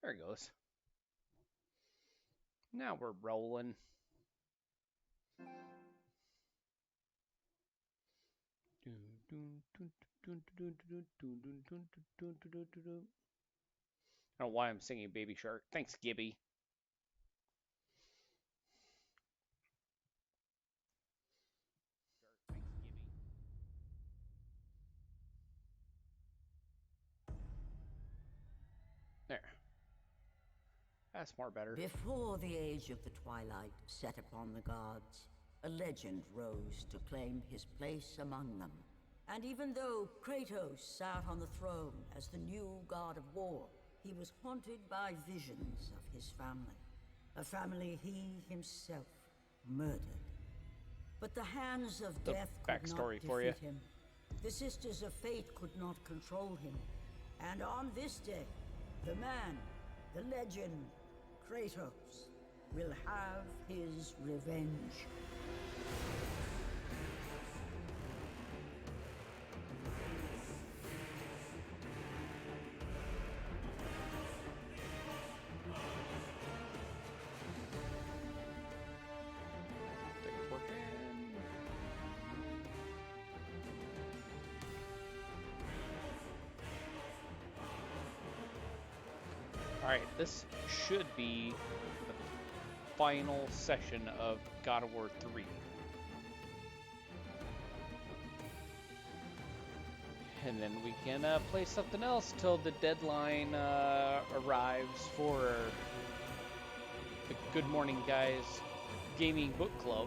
There it goes. Now we're rolling. I don't know why I'm singing Baby Shark. Thanks, Gibby. There. That's more better. Before the age of the twilight set upon the gods, a legend rose to claim his place among them. And even though Kratos sat on the throne as the new god of war, he was haunted by visions of his family. A family he himself murdered. But the hands of The death could not backstory for you. defeat him. The Sisters of Fate could not control him. And on this day, the man, the legend, Kratos, will have his revenge. Think it's working. Alright, this should be the final session of God of War 3. And then we can play something else till the deadline arrives for the Good Morning Guys Gaming Book Club,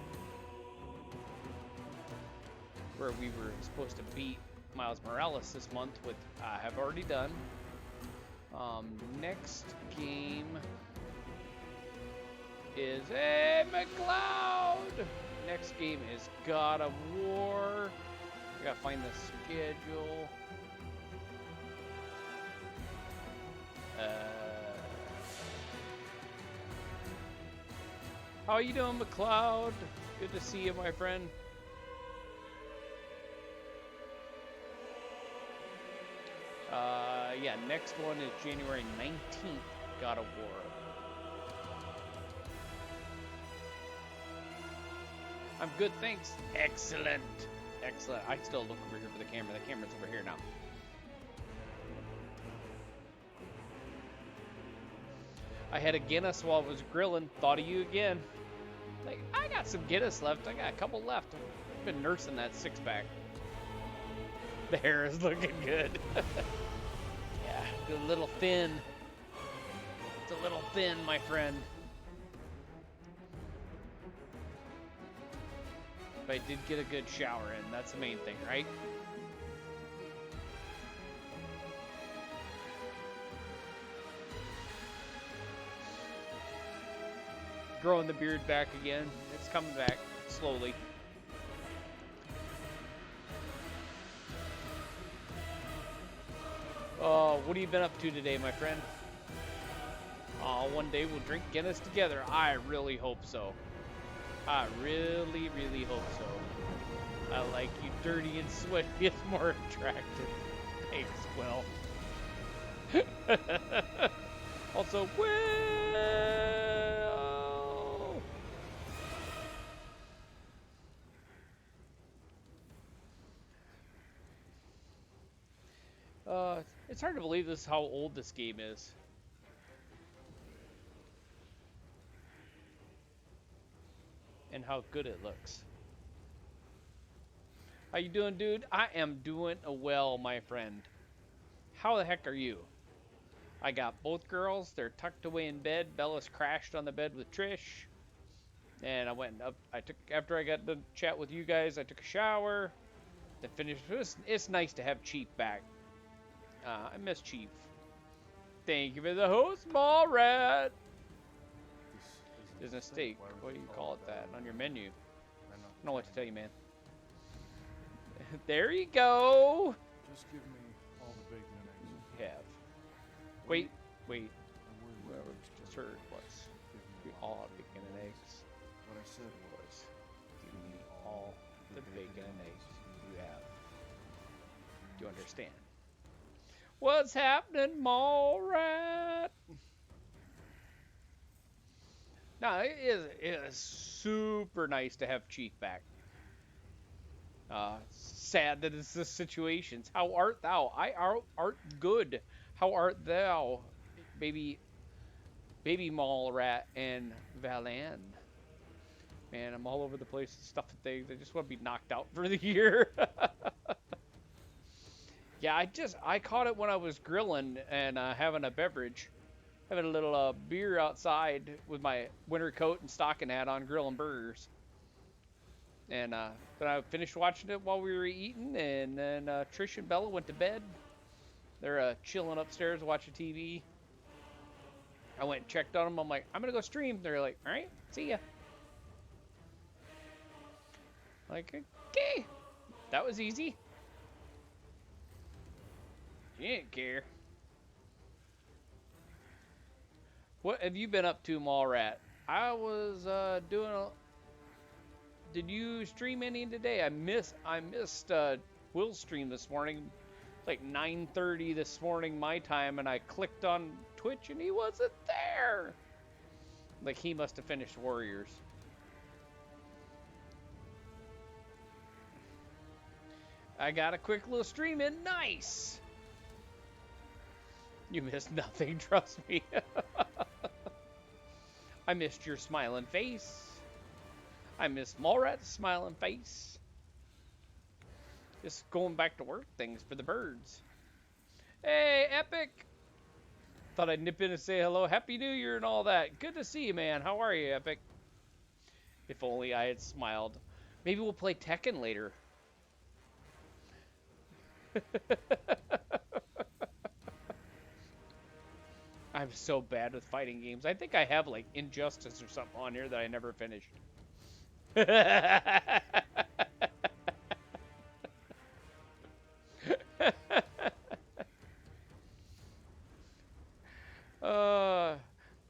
where we were supposed to beat Miles Morales this month, which I have already done. Next game is McLeod. Next game is God of War. I gotta find the schedule. How you doing, McLeod? Good to see you, my friend. Yeah, next one is January 19th, God of War. I'm good, thanks. Excellent. Excellent. I still look over here for the camera. The camera's over here now. I had a Guinness while I was grilling. Thought of you again. Like, I got some Guinness left. I got a couple left. I've been nursing that six-pack. The hair is looking good. Yeah, a little thin. It's a little thin, my friend. But I did get a good shower in. That's the main thing, right? Growing the beard back again. It's coming back slowly. What have you been up to today, my friend? One day we'll drink Guinness together. I really hope so. I really, really hope so. I like you dirty and sweaty. It's more attractive. Thanks, Will. Also, Will! It's hard to believe this is how old this game is. And how good it looks. How you doing, dude? I am doing well, my friend. How the heck are you? I got both girls. They're tucked away in bed. Bella's crashed on the bed with Trish. And I went up. After I got to chat with you guys, I took a shower. Then finished. It's nice to have Chief back. I miss Chief. Thank you for the host, Mall Rat. There's a steak. What do you call it that on your menu? I don't know what to tell you, man. There you go. Just give me all the bacon and eggs. You have. Wait. Whoever just heard was. We all have bacon and eggs. What I said Was. Give me all the bacon and eggs you have. Do you understand? What's happening, Mall Rat? No, it is super nice to have Chief back. Sad that it's the situations. How art thou? I art good. How art thou, baby mall rat and Valan? Man, I'm all over the place with stuff and things. I just want to be knocked out for the year. Yeah, I caught it when I was grilling and having a beverage, having a little beer outside with my winter coat and stocking hat on, grilling burgers. And then I finished watching it while we were eating, and then Trish and Bella went to bed. They're chilling upstairs watching TV. I went and checked on them. I'm like, I'm gonna go stream. They're like, all right, see ya. Like, okay, that was easy. You didn't care. What have you been up to, Mallrat? I was doing a. Did you stream any today? I missed Will's stream this morning, like 9:30 this morning my time, and I clicked on Twitch and he wasn't there. Like he must have finished Warriors. I got a quick little stream in. Nice. You missed nothing, trust me. I missed your smiling face. I missed Mallrat's smiling face. Just going back to work things for the birds. Hey, Epic! Thought I'd nip in and say hello. Happy New Year and all that. Good to see you, man. How are you, Epic? If only I had smiled. Maybe we'll play Tekken later. I'm so bad with fighting games. I think I have like Injustice or something on here that I never finished.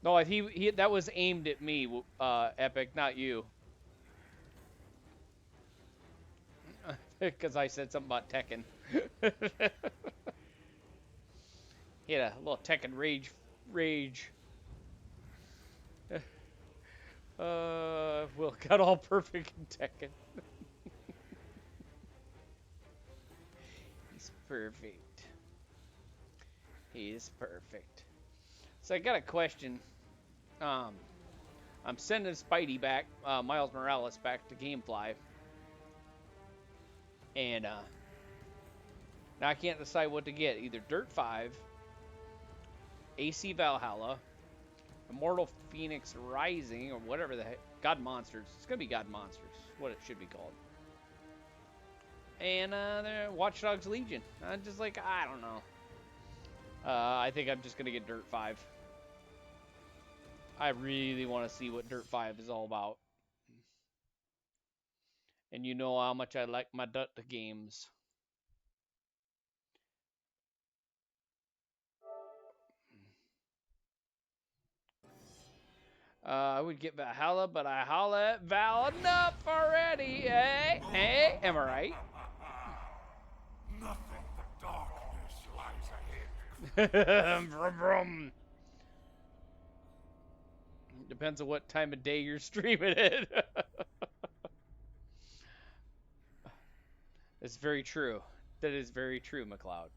No, he that was aimed at me, Epic, not you. Because I said something about Tekken. He had a little Tekken rage. Will got all perfect in Tekken. He's perfect. He is perfect. So I got a question. I'm sending Spidey back, Miles Morales back to GameFly. And now I can't decide what to get. Either Dirt 5, AC Valhalla, Immortal Phoenix Rising, or whatever the heck. God Monsters. It's going to be God Monsters. What it should be called. And Watch Dogs Legion. I'm just like, I don't know. I think I'm just going to get Dirt 5. I really want to see what Dirt 5 is all about. And you know how much I like my Dirt games. I would get Valhalla, but I holla at Val enough already, eh? Eh? Am I right? Nothing but darkness lies ahead. Vroom, vroom. Depends on what time of day you're streaming it. It's very true. That is very true, McLeod.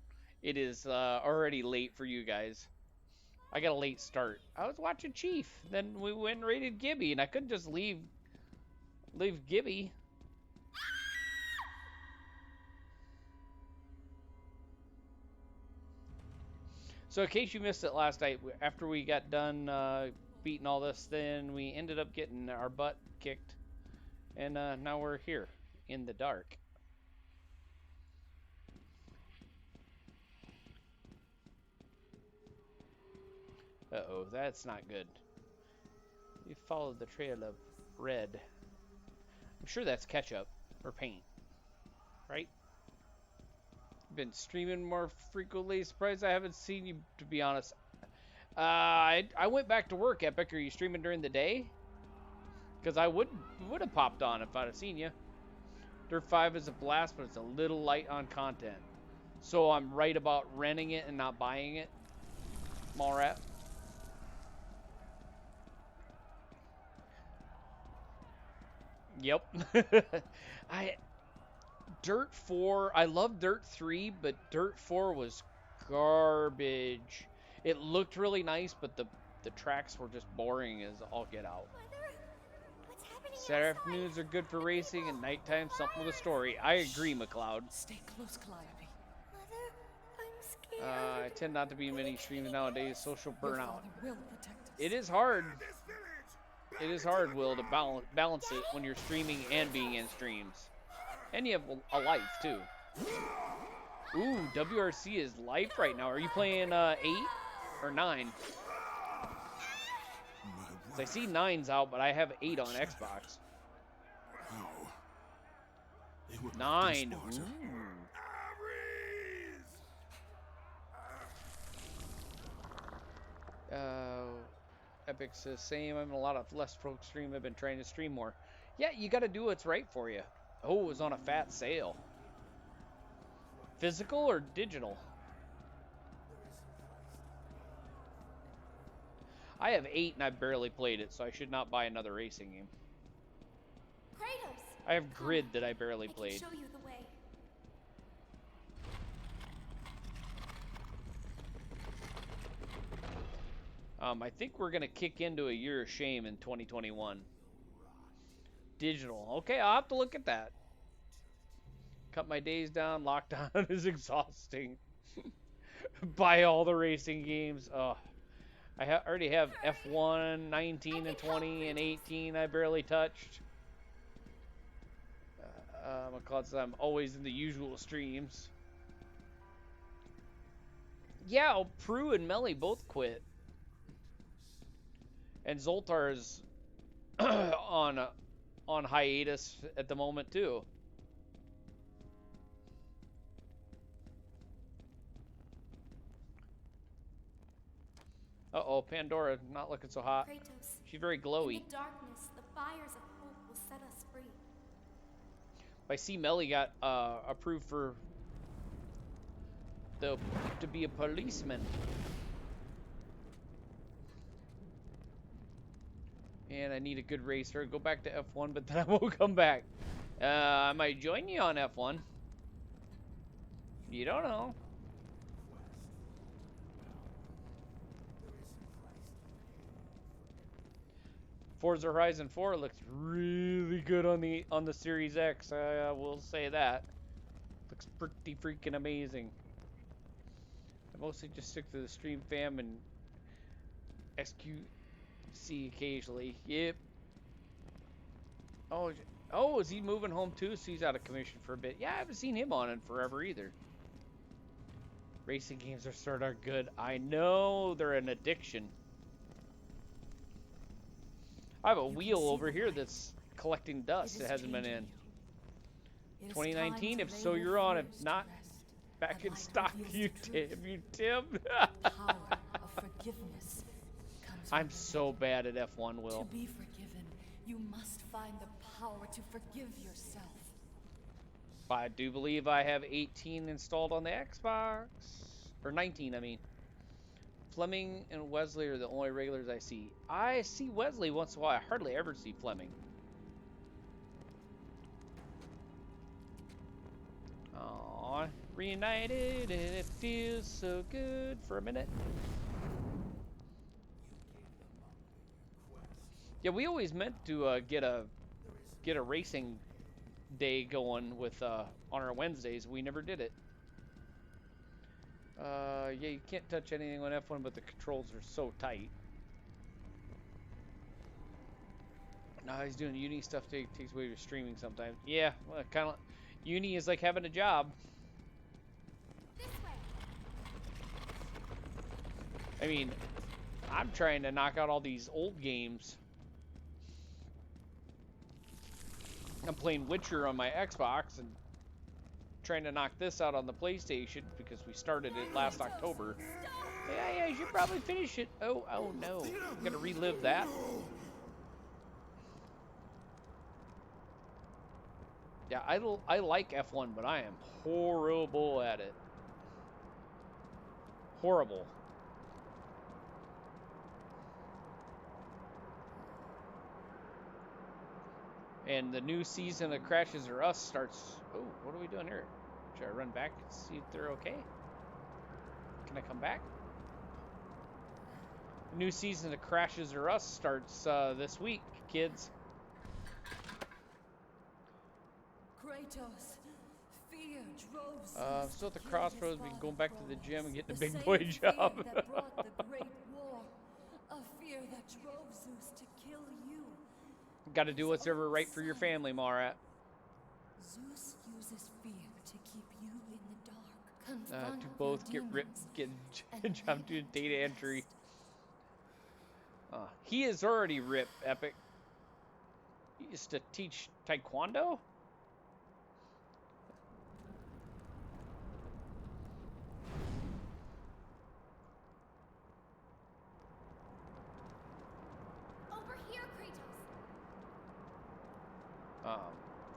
It is already late for you guys. I got a late start. I was watching Chief. Then we went and raided Gibby, and I couldn't just leave Gibby. So in case you missed it last night, after we got done beating all this, then we ended up getting our butt kicked. And now we're here in the dark. Uh-oh, that's not good. You followed the trail of red. I'm sure that's ketchup or paint, right? Been streaming more frequently. Surprised I haven't seen you, to be honest. I went back to work, Epic. Are you streaming during the day? Because I would have popped on if I'd have seen you. Dirt 5 is a blast, but it's a little light on content. So I'm right about renting it and not buying it. Mallrat. Yep. I Dirt 4, I love Dirt 3, but Dirt 4 was garbage. It looked really nice, but the tracks were just boring as all get out. Mother, what's happening Saturday outside? afternoons are good for The racing, people, and nighttime something with a fire! story. I agree, McLeod. Stay close, Calliope. Mother, I'm I scared. tend not to be in many streams nowadays. Social Your burnout. father will protect us. It is hard. This village! It is hard, Will, to balance it when you're streaming and being in streams. And you have a life, too. Ooh, WRC is life right now. Are you playing 8 or 9? 'Cause I see 9's out, but I have 8 on Xbox. How? They would 9. be smarter. Epic says same. I'm in a lot of less folks stream. I've been trying to stream more. Yeah, you got to do what's right for you. Oh, it was on a fat sale. Physical or digital? I have 8 and I barely played it, so I should not buy another racing game. Kratos! I have Grid that I barely I played. can show you the way. I think we're going to kick into a year of shame in 2021. Digital. Okay, I'll have to look at that. Cut my days down. Lockdown is exhausting. Buy all the racing games. Oh, I already have F1, 19 and 20 and 18 I barely touched. Because I'm always in the usual streams. Yeah, Prue and Melly both quit. And Zoltar is on hiatus at the moment too. Uh-oh, Pandora not looking so hot. Kratos, She's very in glowy. the darkness, the fires of hope will set us free. I see Melly got approved for to be a policeman. And I need a good racer. Go back to F1, but then I won't come back. I might join you on F1. You don't know. Forza Horizon 4 looks really good on the Series X. I will say that. Looks pretty freaking amazing. I mostly just stick to the stream fam and SQC occasionally. Yep. Oh, is he moving home too? So he's out of commission for a bit. Yeah, I haven't seen him on in forever either. Racing games are sort of good. I know they're an addiction. I have a wheel over here that's collecting dust. It hasn't been in. 2019, if so, you're on. If not, back in stock. You Tim. Power of forgiveness comes I'm from so bad at F1, Will. To be forgiven, you must find the power to forgive yourself. I do believe I have 18 installed on the Xbox. Or 19, I mean. Fleming and Wesley are the only regulars I see. I see Wesley once in a while. I hardly ever see Fleming. Aww, reunited and it feels so good for a minute. Yeah, we always meant to get a racing day going with on our Wednesdays. We never did it. Yeah, you can't touch anything on F1, but the controls are so tight. Now he's doing uni stuff. Takes away your streaming sometimes. Yeah, well, kind of. Uni is like having a job. This way. I mean, I'm trying to knock out all these old games. I'm playing Witcher on my Xbox and trying to knock this out on the PlayStation because we started it last October. Yeah, you should probably finish it. Oh no. I'm gonna relive that. Yeah, I like F1, but I am horrible at it. Horrible. And the new season of Crashes or Us starts. Oh, what are we doing here? Should I run back and see if they're okay? Can I come back? The new season of Crashes or Us starts this week, kids. Kratos, fear drove Zeus I'm still at the to kill crossroads. his We can father go back to the Thor. gym and get in a The big boy same job. fear that brought the Great War. A fear that drove Zeus to kill you. Got to do what's ever right for your family, Marat. Zeus uses fear to keep you in the dark. Confront To your both get ripped, demons, get and jump to make data your entry. best. He is already ripped, Epic. He used to teach Taekwondo? Over here, Kratos.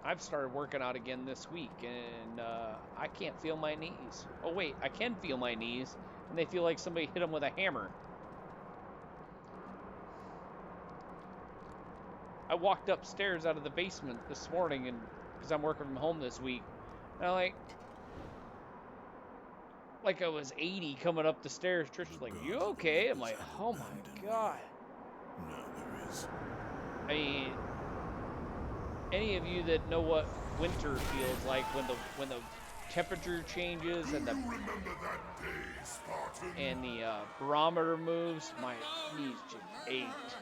I've started working out again this week, and I can't feel my knees. Oh wait, I can feel my knees, and they feel like somebody hit them with a hammer. I walked upstairs out of the basement this morning, and because I'm working from home this week, and I'm like I was 80 coming up the stairs. Trish was like, "You okay?" I'm like, "Oh my god." Now there is. I mean, any of you that know what winter feels like when the temperature changes and the barometer moves, my knees just ached.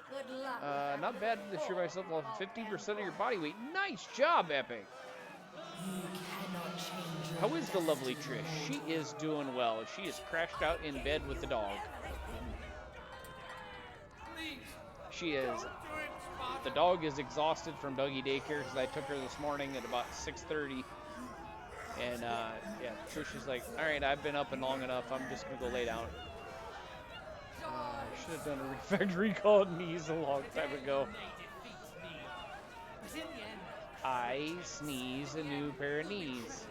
Good luck. Not bad to sure myself off 50% of your body weight. Nice job, Epic. You cannot change your How is the lovely Trish? She is doing well. She is crashed out in bed with the dog. She is. The dog is exhausted from doggy daycare because I took her this morning at about 6:30. And yeah, Trish is like, all right, I've been up and long enough. I'm just gonna go lay down. I should have done a refactory called knees a long time ago. I sneeze a new pair of knees.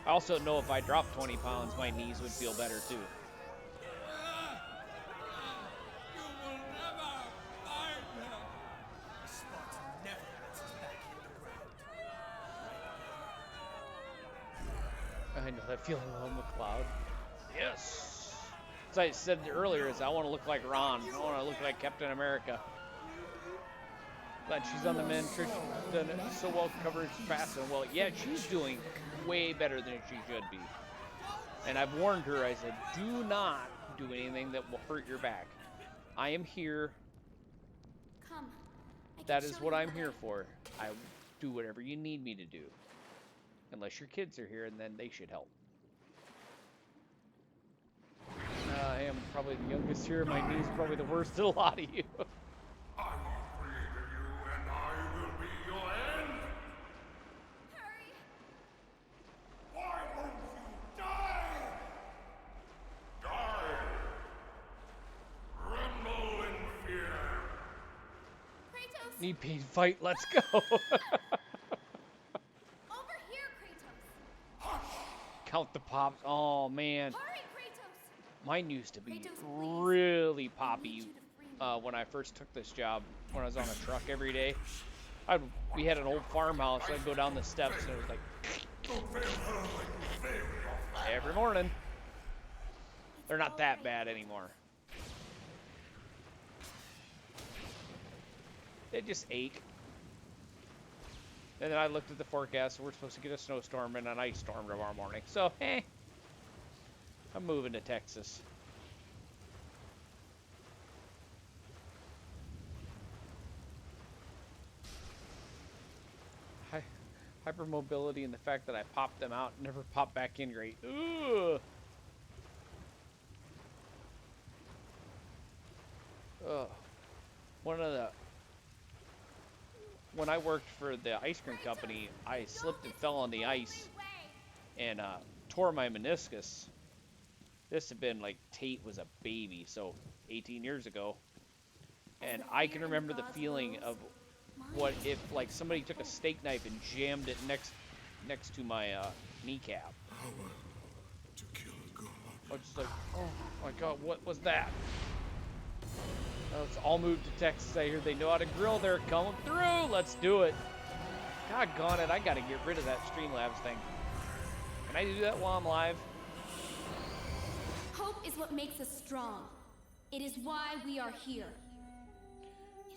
I also know if I dropped 20 pounds, my knees would feel better too. I know that feeling on McLeod. Yes. As I said earlier, is I want to look like Ron. I want to look like Captain America. Glad she's on the mend. Trish done it so well, coverage fast and well. Yeah, she's doing way better than she should be. And I've warned her. I said, do not do anything that will hurt your back. I am here. Come. I can That is show what you I'm the here way. for. I do whatever you need me to do. Unless your kids are here, and then they should help. I am probably the youngest here. My knee's probably the worst of a lot of you. I created you, and I will be your end. Hurry! Why won't you die? Die! Tremble in fear. Kratos! Knee pain fight. Let's go. Over here, Kratos! Count the pops. Oh man, Hurry, Kratos! mine used to be Kratos, please. really I need poppy. you to free me. When I first took this job, when I was on a truck every day, we had an old farmhouse. I'd go down the steps and it was like every morning. They're not that bad anymore. They just ache. And then I looked at the forecast. We're supposed to get a snowstorm and an ice storm tomorrow morning. So, I'm moving to Texas. Hypermobility and the fact that I popped them out and never popped back in great. Ugh. Ugh. When I worked for the ice cream company, I slipped and fell on the ice and tore my meniscus. This had been like Tate was a baby, so 18 years ago. And I can remember the feeling of what if like somebody took a steak knife and jammed it next to my kneecap. Power to kill a god. I was just like, oh my god, what was that? Let's all move to Texas. I hear they know how to grill. They're coming through. Let's do it. God gone it, I gotta get rid of that Streamlabs thing. Can I do that while I'm live? Hope is what makes us strong. It is why we are here.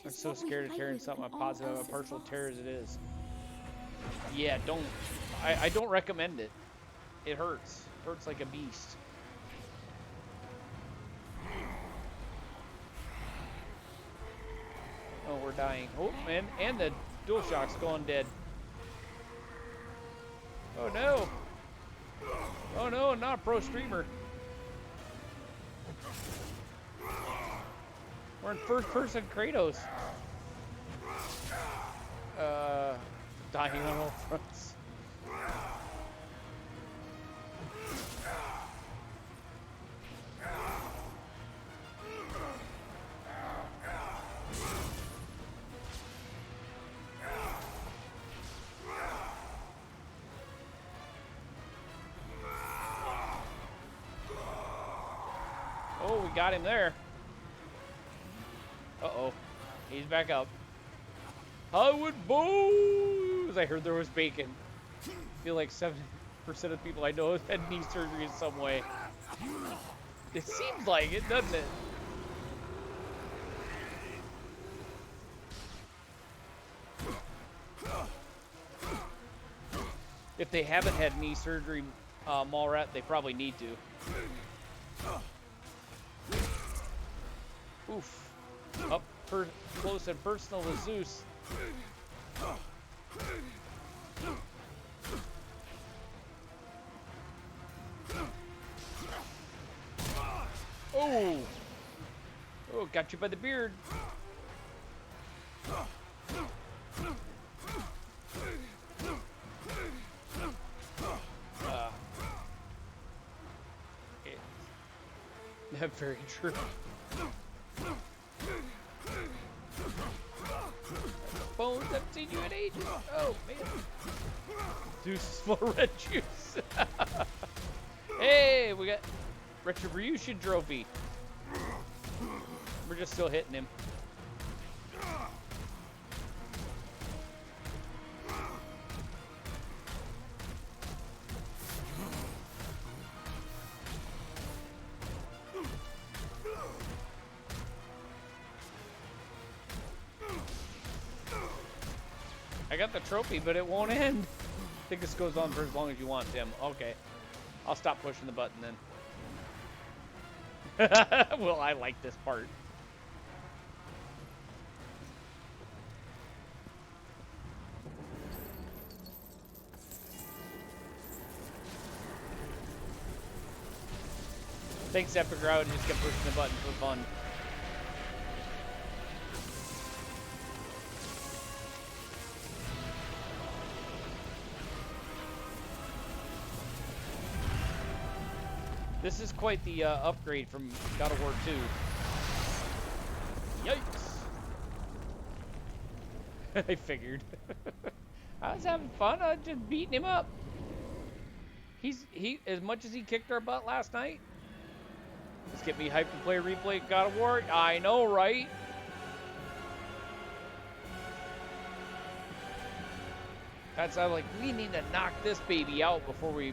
I'm so scared of tearing something I'm positive a partial tear as it is. Yeah, don't. I don't recommend it. It hurts. It hurts like a beast. Oh, we're dying. Oh, man. And the DualShock's going dead. Oh, no. Oh, no, not a pro streamer. We're in first person Kratos. Dying on all fronts. Oh, we got him there. Uh-oh. He's back up. Hollywood Bows! I heard there was bacon. I feel like 70% of the people I know have had knee surgery in some way. It seems like it, doesn't it? If they haven't had knee surgery, Mallrat, they probably need to. Oof. Up close and personal with Zeus. Oh! Oh, got you by the beard. That's very true. Bones, haven't seen you in ages. Oh, man. Zeus is full of red juice. Hey, we got Retribution Trophy. We're just still hitting him. I got the trophy, but it won't end. I think this goes on for as long as you want, Tim. Okay. I'll stop pushing the button then. Well, I like this part. Thanks, Epic Route. Just kept pushing the button for fun. This is quite the upgrade from God of War 2. Yikes! I figured. I was having fun. I was just beating him up. He as much as he kicked our butt last night. Let's get me hyped to play replay God of War. I know, right? That's like we need to knock this baby out before we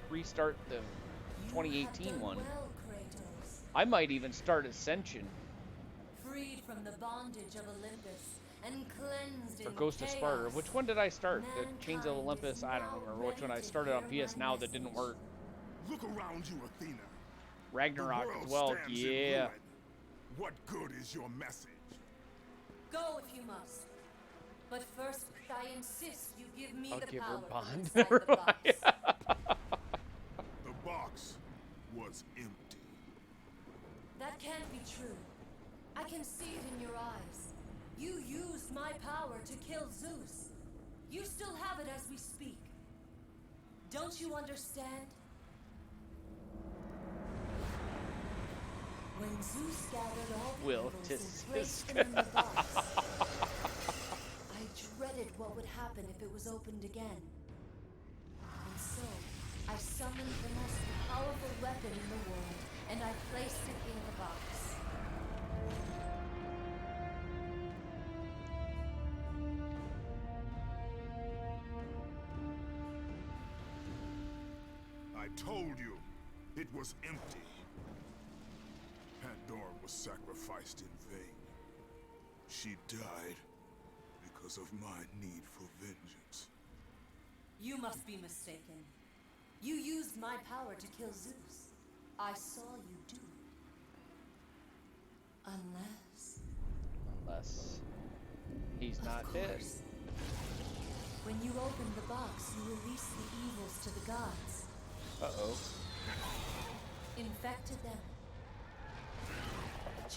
restart the 2018 one. Well, Kratos. I might even start Ascension Freed from the bondage of Olympus and cleansed or in Ghost of Sparta. chaos. Which one did I start? The Chains of Mankind Olympus? is I don't now remember which one I ready to started on bear PS Now that lineage. didn't work. Look around you, Athena. Ragnarok The world as well. stands in Yeah. ruin. What good is your message? Go if you must. But first, I insist you give me I'll the give her power Bond. inside the Never box. mind. The box was empty. That can't be true. I can see it in your eyes. You used my power to kill Zeus. You still have it as we speak. Don't you understand? When Zeus gathered all the Will evils tisk and placed tisk. them in the box, I dreaded what would happen if it was opened again. And so, I summoned the most powerful weapon in the world, and I placed it in the box. I told you, it was empty. Pandora was sacrificed in vain. She died because of my need for vengeance. You must be mistaken. You used my power to kill Zeus. I saw you do it. Unless he's not Of dead. course. When you opened the box, you released the evils to the gods. Uh-oh. Infected them.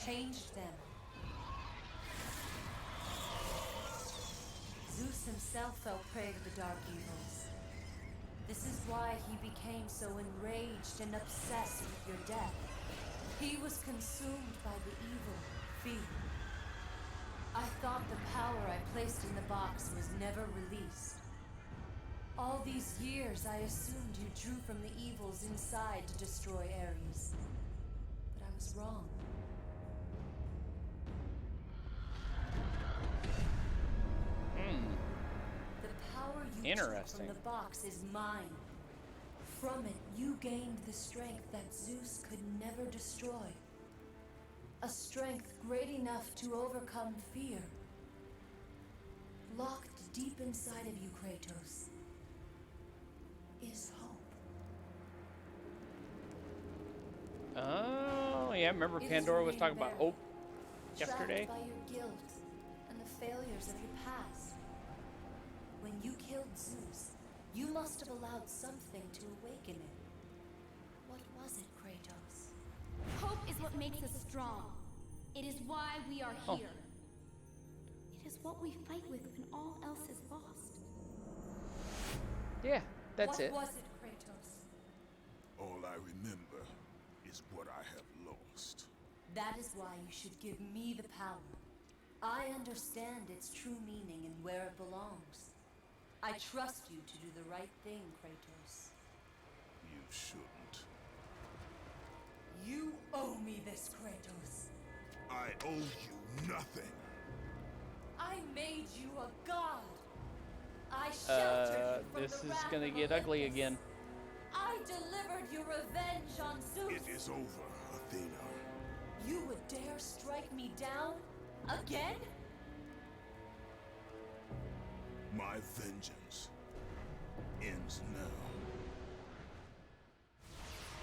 Changed them. Zeus himself fell prey to the dark evils. This is why he became so enraged and obsessed with your death. He was consumed by the evil, fear. I thought the power I placed in the box was never released. All these years, I assumed you drew from the evils inside to destroy Ares. But I was wrong. The power you took Interesting. from the box is mine. From it, you gained the strength that Zeus could never destroy. A strength great enough to overcome fear. Locked deep inside of you, Kratos, is hope. Oh, yeah, remember It is Pandora was remained talking about buried, hope yesterday? Trapped by your guilt and the failures of your past. When you killed Zeus, you must have allowed something to awaken it. What was it, Kratos? Hope is what makes us strong. It is why we are Oh. here. It is what we fight with when all else is lost. Yeah, that's it. What was it, Kratos? All I remember is what I have lost. That is why you should give me the power. I understand its true meaning and where it belongs. I trust you to do the right thing, Kratos. You shouldn't. You owe me this, Kratos. I owe you nothing. I made you a god. I sheltered you from This the is wrath gonna of get ugly Olympus. again. I delivered your revenge on Zeus. It is over, Athena. You would dare strike me down? Again? My vengeance ends now.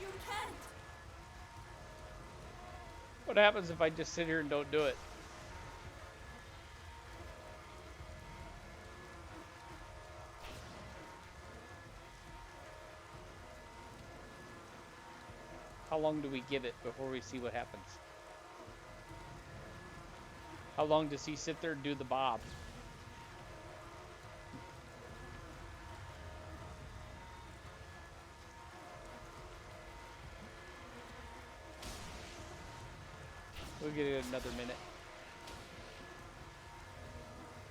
You can't! What happens if I just sit here and don't do it? How long do we give it before we see what happens? How long does he sit there and do the bob? We'll get it another minute.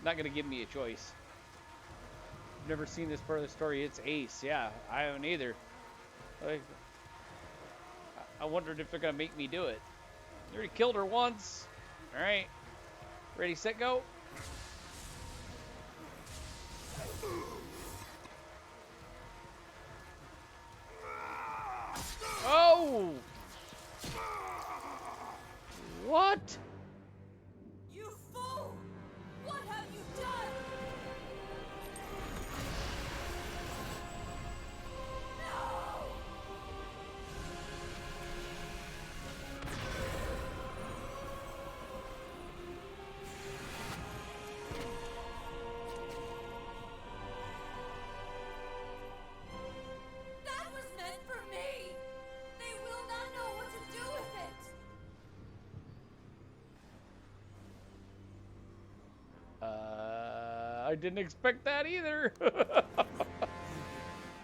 Not gonna give me a choice. I've never seen this part of the story. It's Ace. Yeah, I haven't either. Like, I wondered if they're gonna make me do it. I already killed her once. All right, ready, set, go. Oh! What? You fool! What have you done? No! That was meant for me! They will not know what to do with it! I didn't expect that either.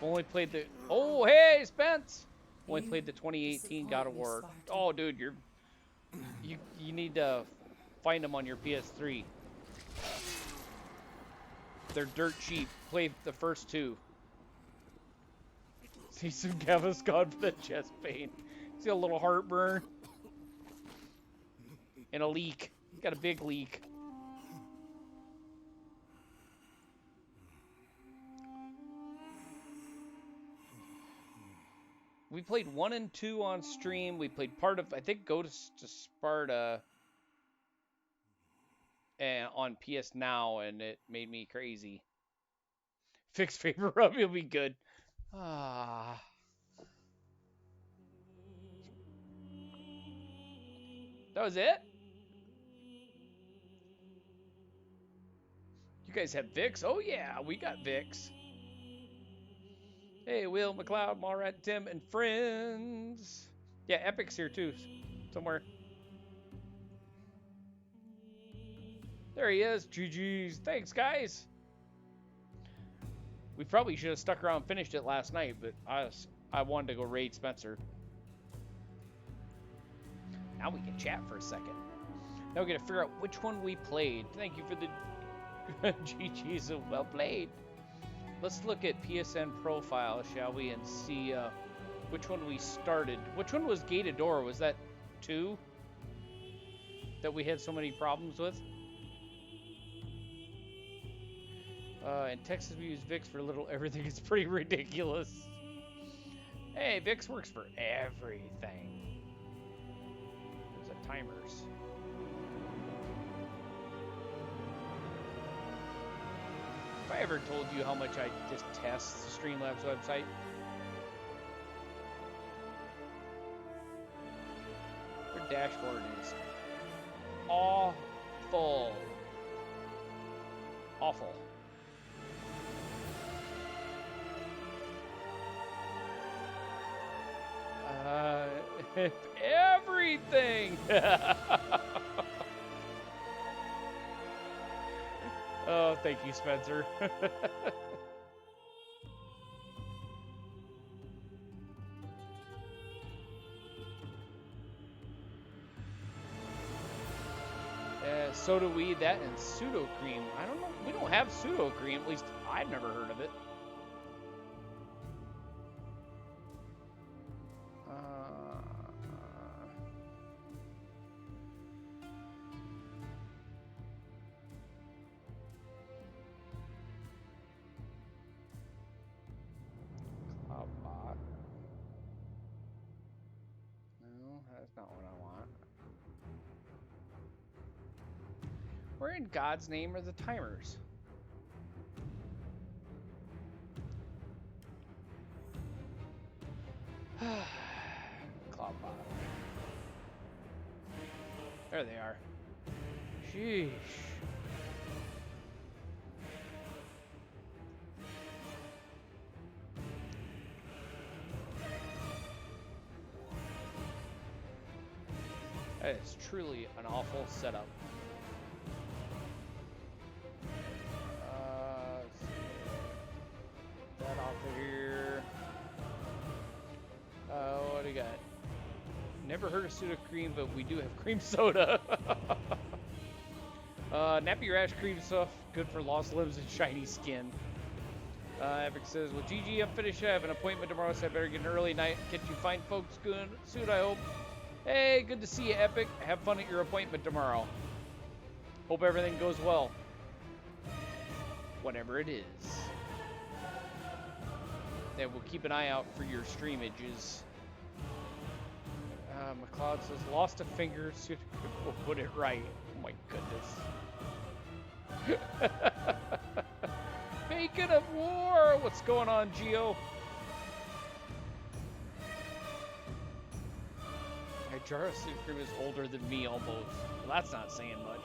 Only played the. Oh, hey, Spence. Only played the 2018 God of War. Oh, dude, you need to find them on your PS3. They're dirt cheap. Play the first two. See some Gaviscon for the chest pain. See a little heartburn. And a leak. Got a big leak. We played 1 and 2 on stream. We played part of, I think, Ghost to Sparta and on PS Now, and it made me crazy. Fixed paper rub, it'll be good. Ah. That was it? You guys have Vix? Oh yeah, we got Vix. Hey, Will, McLeod, Malrat, Tim, and friends. Yeah, Epic's here too, somewhere. There he is. GG's. Thanks, guys. We probably should have stuck around and finished it last night, but I wanted to go raid Spencer. Now we can chat for a second. Now we got to figure out which one we played. Thank you for the GG's. Well played. Let's look at PSN profile, shall we, and see which one we started. Which one was Gated Door? Was that 2 that we had so many problems with? In Texas, we use VIX for little everything. It's pretty ridiculous. Hey, VIX works for everything. There's a timers. If I ever told you how much I just test the Streamlabs website, their dashboard is awful. Awful. Everything. Oh, thank you, Spencer. So do we. That and pseudo cream. I don't know. We don't have pseudo cream. At least I've never heard of it. No, that's not what I want. Where in God's name are the timers? Cloudbot. There they are. Sheesh. That is truly an awful setup. That off of here. What do you got? Never heard of soda cream, but we do have cream soda. Nappy Rash cream stuff, good for lost limbs and shiny skin. Epic says, well, GG, I'm finished. I have an appointment tomorrow, so I better get an early night. Catch you fine folks good soon, I hope. Hey, good to see you, Epic. Have fun at your appointment tomorrow. Hope everything goes well. Whatever it is. And we'll keep an eye out for your streamages. McLeod says, lost a finger. We'll put it right. Oh my goodness. Bacon of war. What's going on, Geo? Jara Cream is older than me almost. Well, that's not saying much.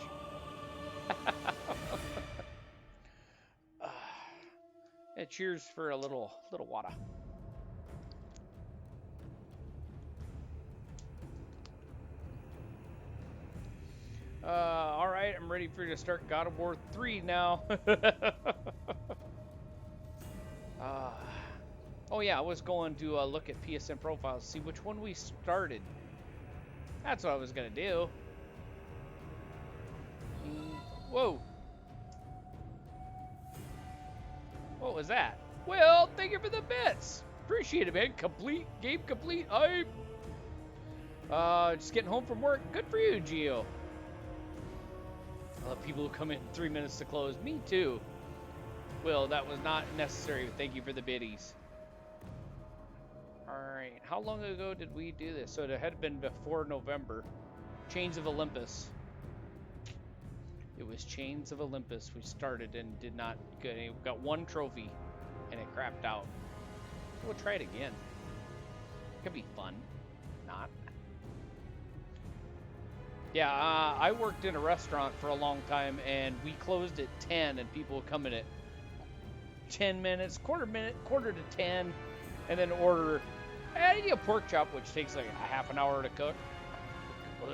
Yeah, cheers for a little water. All right, I'm ready for you to start God of War 3 now. Oh yeah, I was going to look at PSN profiles, see which one we started. That's what I was gonna do. Whoa. What was that? Well, thank you for the bits. Appreciate it, man. Complete. Game complete. Just getting home from work. Good for you, Geo. I love people who come in 3 minutes to close. Me too. Will, that was not necessary. Thank you for the biddies. Alright, how long ago did we do this? So it had been before November. Chains of Olympus. It was Chains of Olympus we started and did not get any. We got one trophy and it crapped out. We'll try it again. Could be fun. Not. Yeah, I worked in a restaurant for a long time and we closed at 10 and people would come in at 10 minutes, quarter to 10, and then order a pork chop, which takes like a half an hour to cook. Ugh.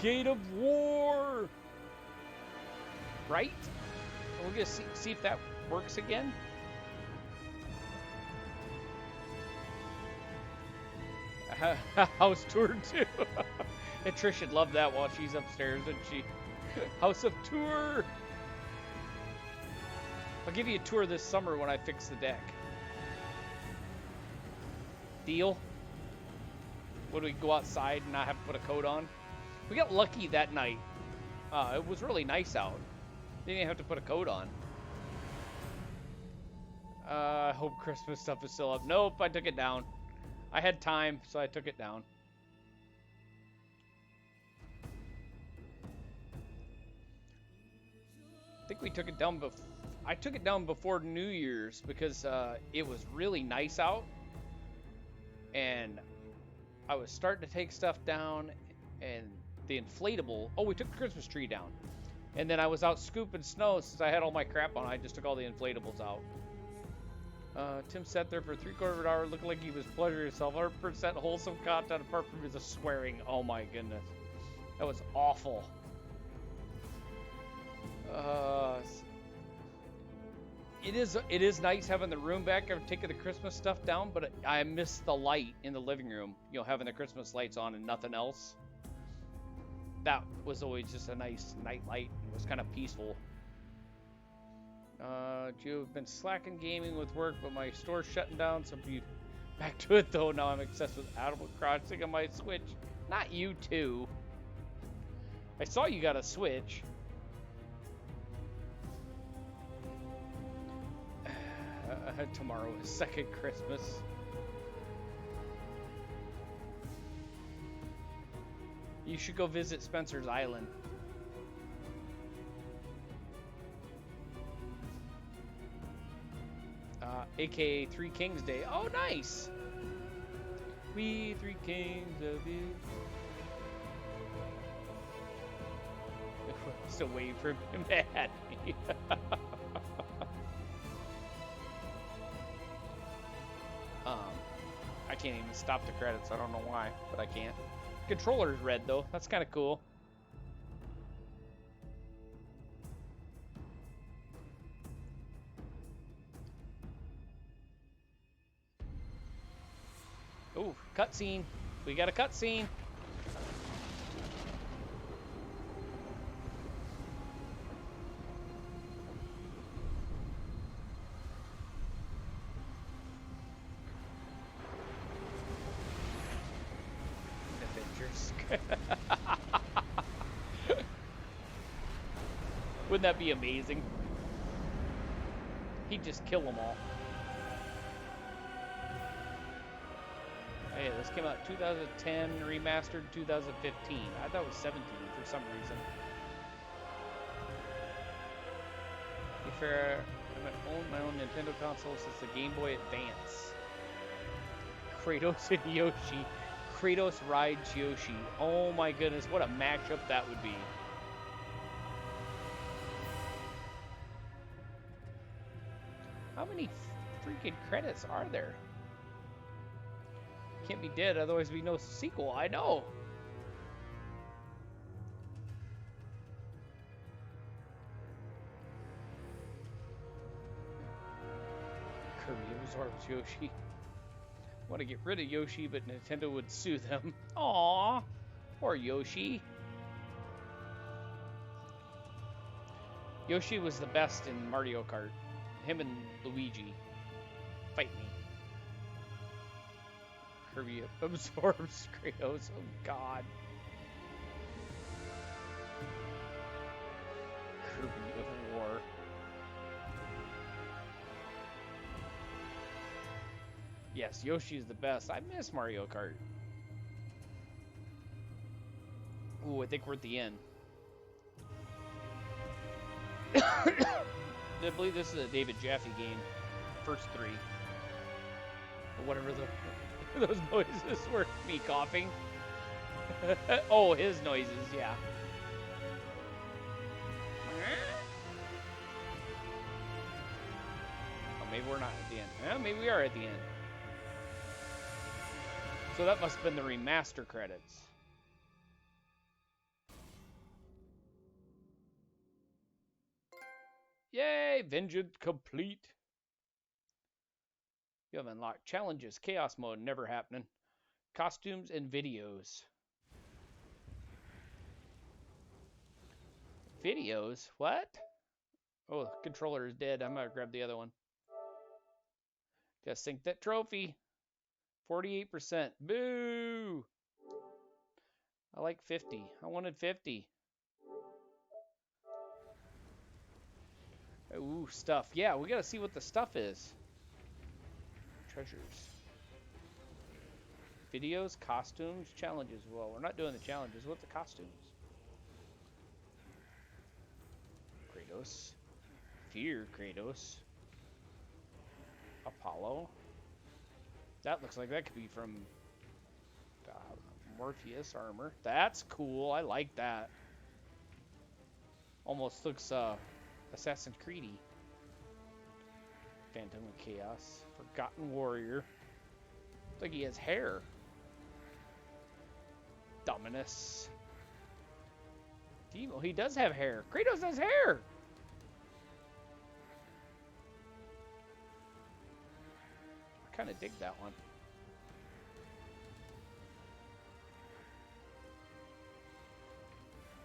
Gate of War! Right? We're gonna see if that works again. House tour too. And Trish should love that while she's upstairs, and she House of Tour. I'll give you a tour this summer when I fix the deck. Deal? Would we go outside and not have to put a coat on? We got lucky that night. It was really nice out. Didn't have to put a coat on. I hope Christmas stuff is still up. Nope, I took it down. I had time, so I took it down. I think we took it down before. I took it down before New Year's because it was really nice out. And I was starting to take stuff down, and the inflatable. Oh, we took the Christmas tree down. And then I was out scooping snow since I had all my crap on. I just took all the inflatables out. Tim sat there for 3/4 of an hour looking like he was pleasuring himself. 100% wholesome content apart from his swearing. Oh my goodness. That was awful. It is nice having the room back after taking the Christmas stuff down, but I miss the light in the living room. You know, having the Christmas lights on and nothing else. That was always just a nice night light. It was kind of peaceful. You've been slacking gaming with work, but my store's shutting down, so be back to it though. Now I'm obsessed with Animal Crossing on my Switch. Not you too. I saw you got a Switch. Tomorrow is second Christmas. You should go visit Spencer's Island. AKA Three Kings Day. Oh, nice! We three kings of you. Still waiting for him to add me. I can't even stop the credits. I don't know why, but I can't. Controller's red though. That's kind of cool. Ooh, cutscene. We got a cutscene. Wouldn't that be amazing? He'd just kill them all. Hey, this came out 2010, remastered 2015. I thought it was 17 for some reason. To be fair, I've owned my own Nintendo console since the Game Boy Advance. Kratos and Yoshi. Kratos rides Yoshi. Oh my goodness, what a matchup that would be. How many freaking credits are there? Can't be dead, otherwise we no sequel. I know. Kirby absorbs Yoshi. Want to get rid of Yoshi, but Nintendo would sue them. Aww, poor Yoshi. Yoshi was the best in Mario Kart. Him and Luigi. Fight me. Kirby absorbs Kratos. Oh God. Kirby of War. Yes, Yoshi is the best. I miss Mario Kart. Ooh, I think we're at the end. I believe this is a David Jaffe game. First three. Or whatever those noises were. Me coughing. Oh, his noises, yeah. Oh, maybe we're not at the end. Yeah, maybe we are at the end. So that must have been the remaster credits. Yay! Vengeance complete. You have unlocked challenges, chaos mode, never happening. Costumes and videos. Videos? What? Oh, the controller is dead. I'm gonna grab the other one. Gotta sink that trophy. 48%. Boo! I like 50. I wanted 50. Ooh, stuff. Yeah, we gotta see what the stuff is. Treasures. Videos, costumes, challenges. Well, we're not doing the challenges. What the costumes? Kratos. Fear Kratos. Apollo. That looks like that could be from Morpheus armor. That's cool. I like that. Almost looks Assassin's Creed-y. Phantom of Chaos. Forgotten Warrior. Looks like he has hair. Dominus. Demo. He does have hair. Kratos has hair. I kind of dig that one.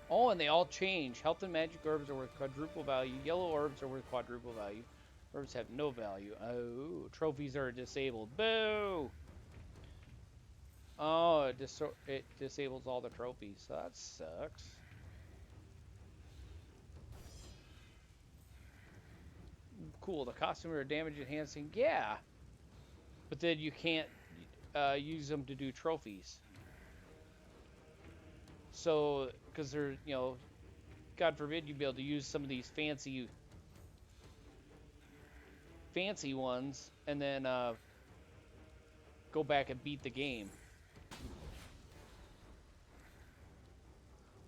Oh, and they all change. Health and magic orbs are worth quadruple value. Yellow orbs are worth quadruple value. Orbs have no value. Oh, trophies are disabled. Boo! Oh, it disables all the trophies. So that sucks. Cool. The costume are damage enhancing. Yeah. But then you can't use them to do trophies. So, because they're, you know, God forbid you'd be able to use some of these fancy ones and then go back and beat the game.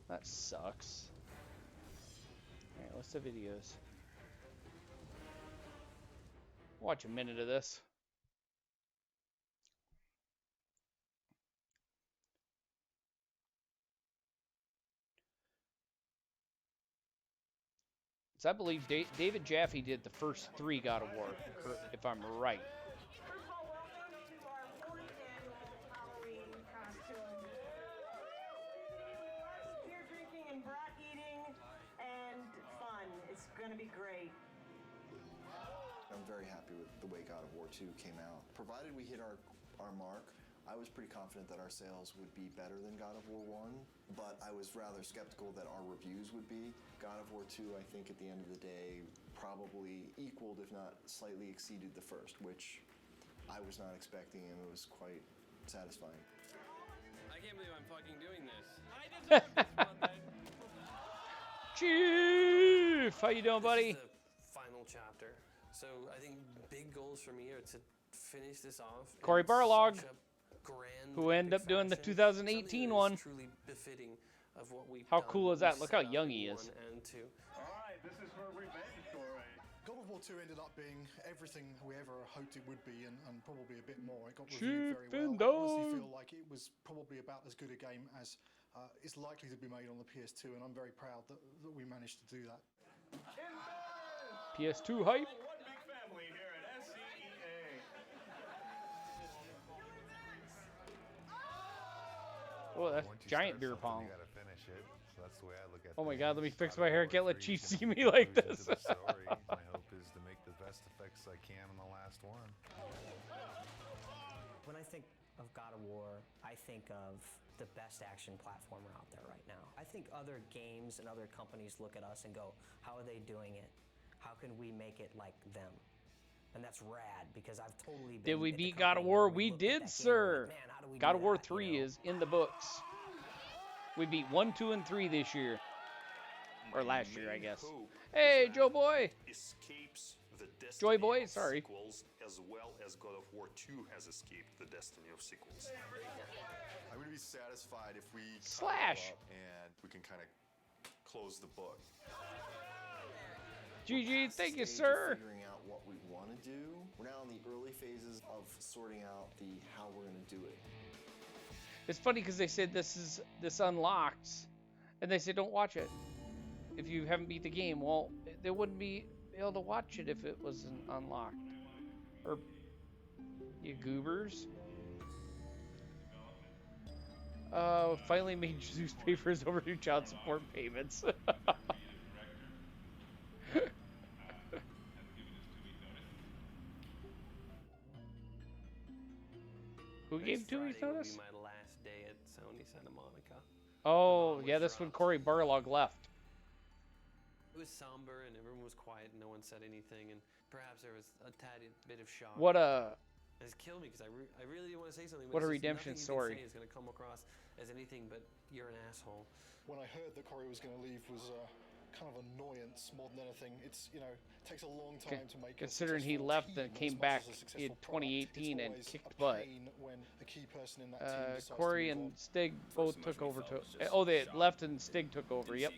That sucks. Alright, what's the videos? Watch a minute of this. So I believe David Jaffe did the first 3 God of War, if I'm right. First of all, welcome to our fourth annual Halloween costume. Beer drinking and brat eating and fun. It's going to be great. I'm very happy with the way God of War 2 came out. Provided we hit our mark, I was pretty confident that our sales would be better than God of War 1, but I was rather skeptical that our reviews would be. God of War 2, I think at the end of the day, probably equaled, if not slightly exceeded the first, which I was not expecting, and it was quite satisfying. I can't believe I'm fucking doing this. I deserve this one, man. Chief! How you doing, buddy? This is the final chapter. So I think big goals for me are to finish this off. Corey Barlog, Grand who ended up doing the 2018 one. Truly befitting of what we've How done. cool is that? Look how young he is. And 2. All right, this is for a revenge story. God of War 2 ended up being everything we ever hoped it would be, and probably a bit more. It got reviewed very well. I honestly feel like it was probably about as good a game as is likely to be made on the PS2, and I'm very proud that we managed to do that. PS2 hype. One big family here at SCEA. Oh, that's giant beer pong. You gotta finish it. So that's the way I look at it. Oh my god, let me fix my hair. Can't let Chief see me like this. My hope is to make the best effects I can on the last one. When I think of God of War, I think of the best action platformer out there right now. I think other games and other companies look at us and go, how are they doing it? How can we make it like them? And that's rad, because I've totally been. Did we at the beat God of company War? where We looked at did, that game and we're sir. like, man, how do we God do of War that, 3 you know? is in the books. We beat 1, 2, and 3 this year. Or last year, I guess. Hey, Joe Boy! Escapes the destiny Joy Boy, of sorry. sequels, as well as God of War 2 has escaped the destiny of sequels. I'm going to be satisfied if we Slash. and we can kind of close the book. GG, thank you, Stage of sir. Figuring out what we want to do. We're now in the early phases of sorting out the how we're going to do it. It's funny because they said this unlocked, and they said don't watch it if you haven't beat the game. Well, they wouldn't be able to watch it if it wasn't unlocked. Or you goobers. Finally made Zeus pay for his overdue child support payments. Who gave 2 weeks notice? Would be my last day at Sony Santa Monica. Oh, yeah, that's when Cory Barlog left. It was somber and everyone was quiet and no one said anything, and perhaps there was a tad bit of shock. What a... It's killed me because I really didn't want to say something. What a it's just redemption nothing story. you can say is going to come across as anything but you're an asshole. When I heard that Cory was going to leave was kind of annoyance more than anything. It's, you know, it takes a long time to make. Considering he left and came back in 2018 and kicked butt. When a key person in that team decides Cory to and Stig both took over. They left and Stig took over. Yep.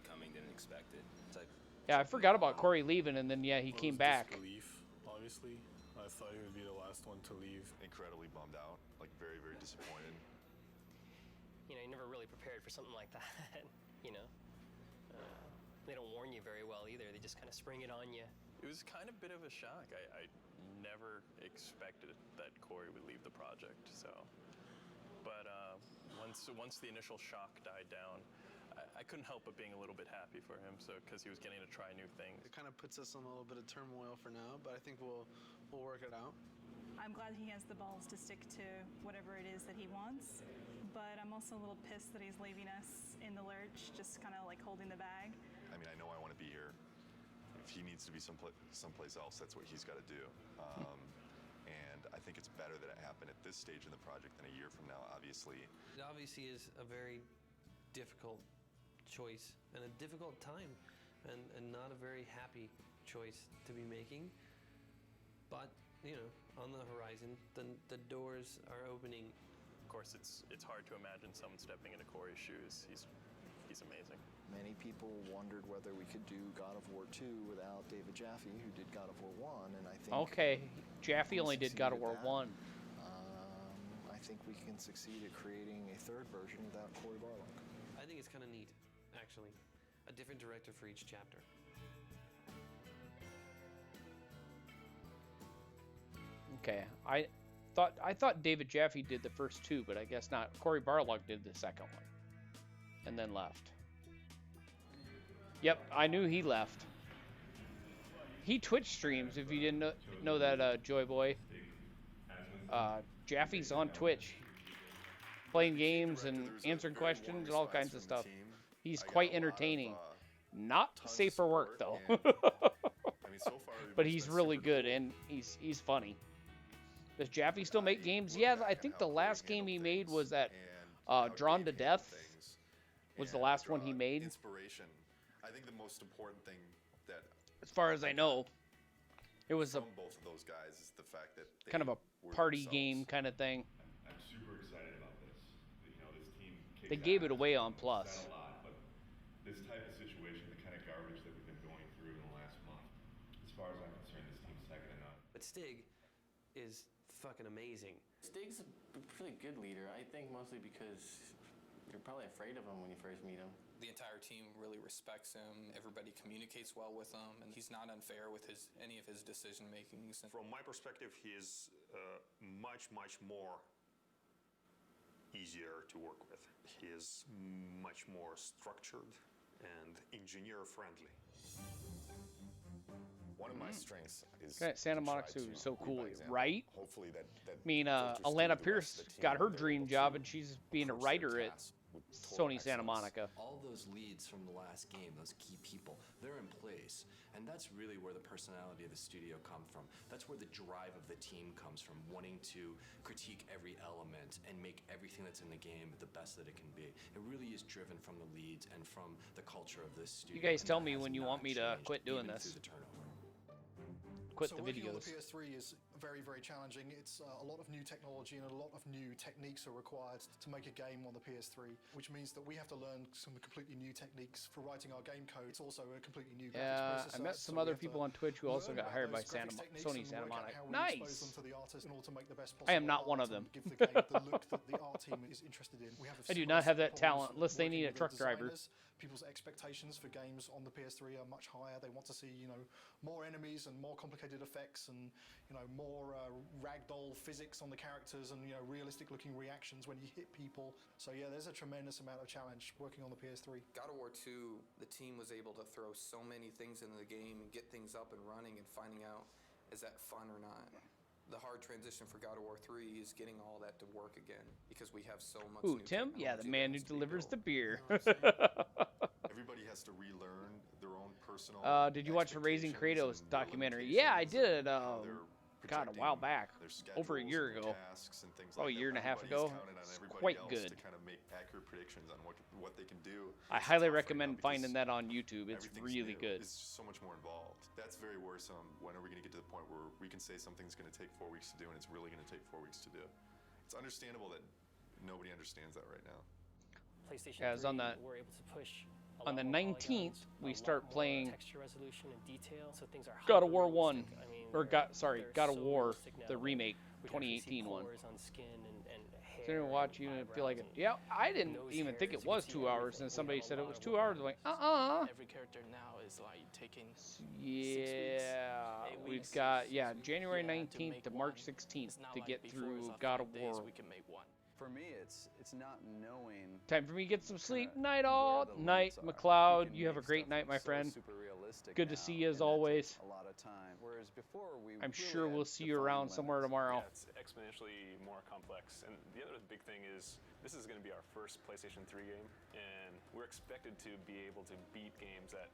Yeah, I forgot about Cory leaving, and then he came back. Disbelief, obviously. I thought he would be the last one to leave. Incredibly bummed out, like very, very disappointed. You know, you're never really prepared for something like that. You know, they don't warn you very well either. They just kind of spring it on you. It was kind of a bit of a shock. I never expected that Cory would leave the project. So, but once the initial shock died down, I couldn't help but being a little bit happy for him. So, because he was getting to try new things. It kind of puts us in a little bit of turmoil for now, but I think we'll work it out. I'm glad he has the balls to stick to whatever it is that he wants, but I'm also a little pissed that he's leaving us in the lurch, just kind of like holding the bag. I mean, I know I want to be here. If he needs to be someplace else, that's what he's got to do. And I think it's better that it happened at this stage in the project than a year from now, obviously. It obviously is a very difficult choice and a difficult time and not a very happy choice to be making. But, you know, on the horizon, the doors are opening. Of course, it's hard to imagine someone stepping into Cory's shoes. He's amazing. Many people wondered whether we could do God of War 2 without David Jaffe, who did God of War 1, and I think... Okay, Jaffe only did God of War 1. I think we can succeed at creating a third version without Cory Barlog. I think it's kind of neat, actually. A different director for each chapter. Okay, I thought David Jaffe did the first 2, but I guess not. Cory Barlog did the second one, and then left. Yep, I knew he left. He Twitch streams, if you didn't know that, Joy Boy. Jaffe's on Twitch, playing games and answering questions and all kinds of stuff. He's quite entertaining. Not safe for work though. But he's really good and he's funny. Does Jaffe still make games? Yeah, I think the last game he made was that Drawn to Death was the last one he made. Inspiration. I think the most important thing that, as far as I know, it was from both of those guys is the fact that they kind of a party game kind of thing. I'm super excited about this. You know, this team. They gave it away on Plus. A lot, but this type of situation, the kind of garbage that we've been going through in the last month, as far as I'm concerned, this team's second to none. But Stig is fucking amazing. Stig's a pretty good leader, I think, mostly because you're probably afraid of him when you first meet him. The entire team really respects him. Everybody communicates well with him, and he's not unfair with any of his decision makings. From my perspective, he is much more easier to work with. He is much more structured and engineer friendly. One of my strengths is Santa to try Monica to is so lead cool, by example. right? Hopefully that I mean, filters through Alana the rest Pierce of the team got her and they're dream able job, to and she's being a approach their writer at tasks with total Sony Santa excellence. Monica. All those leads from the last game, those key people, they're in place. And that's really where the personality of the studio comes from. That's where the drive of the team comes from, wanting to critique every element and make everything that's in the game the best that it can be. It really is driven from the leads and from the culture of this studio. You guys and tell that me has when you not want me to changed quit doing even this. through the turnover. Quit so the working on videos. the PS3 is very, very challenging. It's a lot of new technology and a lot of new techniques are required to make a game on the PS3, which means that we have to learn some completely new techniques for writing our game code. It's also a completely new graphics Yeah, processor. I met some other people on Twitch who also got hired by Sony Santa Monica. Nice. I am not one of them. Give the game the look that the art team is interested in. We have I do not have that talent unless they need a truck driver. People's expectations for games on the PS3 are much higher. They want to see, more enemies and more complicated effects and, more ragdoll physics on the characters and, realistic looking reactions when you hit people. So yeah, there's a tremendous amount of challenge working on the PS3. God of War 2, the team was able to throw so many things into the game and get things up and running and finding out, is that fun or not? The hard transition for God of War 3 is getting all that to work again because we have so much Ooh, new Tim? Yeah, the man who delivers the beer. Everybody has to relearn their own personal. Did you watch the Raising Kratos documentary? Yeah, I did. God, a while back, over a year ago, probably a year and a half ago. It's quite good. To kind of make accurate predictions on what they can do. I highly recommend finding that on YouTube. It's really good. It's so much more involved. That's very worrisome. When are we going to get to the point where we can say something's going to take 4 weeks to do and it's really going to take 4 weeks to do? It's understandable that nobody understands that right now. PlayStation Yeah, it's on 3, that. we're able to push On the 19th, we start playing texture resolution and detail, so things are God of War 1, I mean, or God of so War, realistic now the that remake, we can actually see 2018 one. pores on skin and hair So you watch you and feel like it. Yeah, I didn't even think it was 2 hours, and somebody said it was 2 hours. I'm like, Every character now is like taking 6 Yeah, weeks, 8 we've weeks. got January Yeah, to 19th make to March one. 16th It's not to like get before through it's like God 5 of days War. we can make one. For me, it's not knowing. Time for me to get some sleep. Night all. Night, McLeod. You have a great night, my friend. Super realistic Good to now, see you as and that always. takes a lot of time. Whereas before we. I'm really sure had we'll see you defined around limits. somewhere tomorrow. Yeah, it's exponentially more complex. And the other big thing is, this is going to be our first PlayStation 3 game, and we're expected to be able to beat games that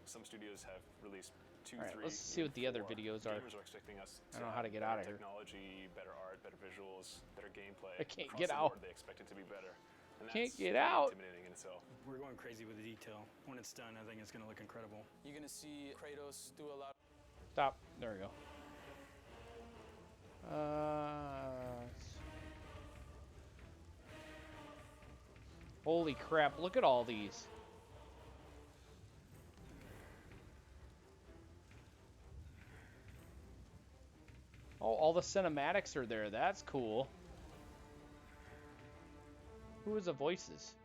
some studios have released 2, All right, 3, let's see what the other 4. videos are. Gamers are expecting us I to don't know how to have get out of better here. technology, better art, better visuals, better gameplay. I can't Across get the out. board, they expect it to be better. And Can't that's get really out. intimidating in itself. We're going crazy with the detail. When it's done, I think it's going to look incredible. You're gonna see Kratos do a lot. Stop. There we go. Holy crap, look at all these. Oh, all the cinematics are there. That's cool. Who is the voices?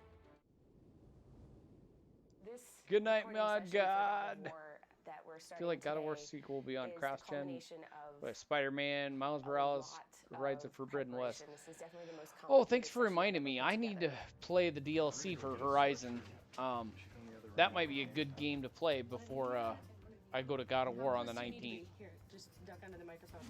Good night, my God. I feel like God of War sequel will be on cross-gen. But Spider-Man, Miles Morales, Rides of Forbidden West. Oh, thanks for reminding me. I need to play the DLC for Horizon. That might be a good game to play before I go to God of War on the 19th. Here, just duck under the microphone.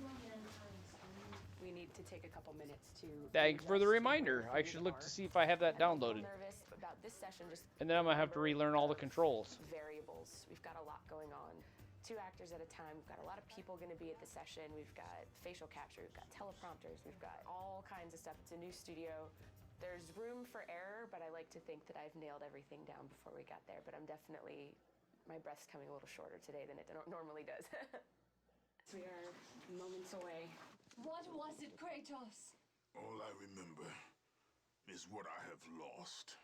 We need to take a couple minutes to. Thanks for the reminder. I should look to see if I have that downloaded. Nervous about this session, just And then I'm going to have to relearn all the controls. variables. We've got a lot going on. 2 actors at a time. We've got a lot of people going to be at the session. We've got facial capture. We've got teleprompters. We've got all kinds of stuff. It's a new studio. There's room for error, but I like to think that I've nailed everything down before we got there. But I'm definitely, my breath's coming a little shorter today than it normally does. We are moments away. What was it, Kratos? All I remember is what I have lost.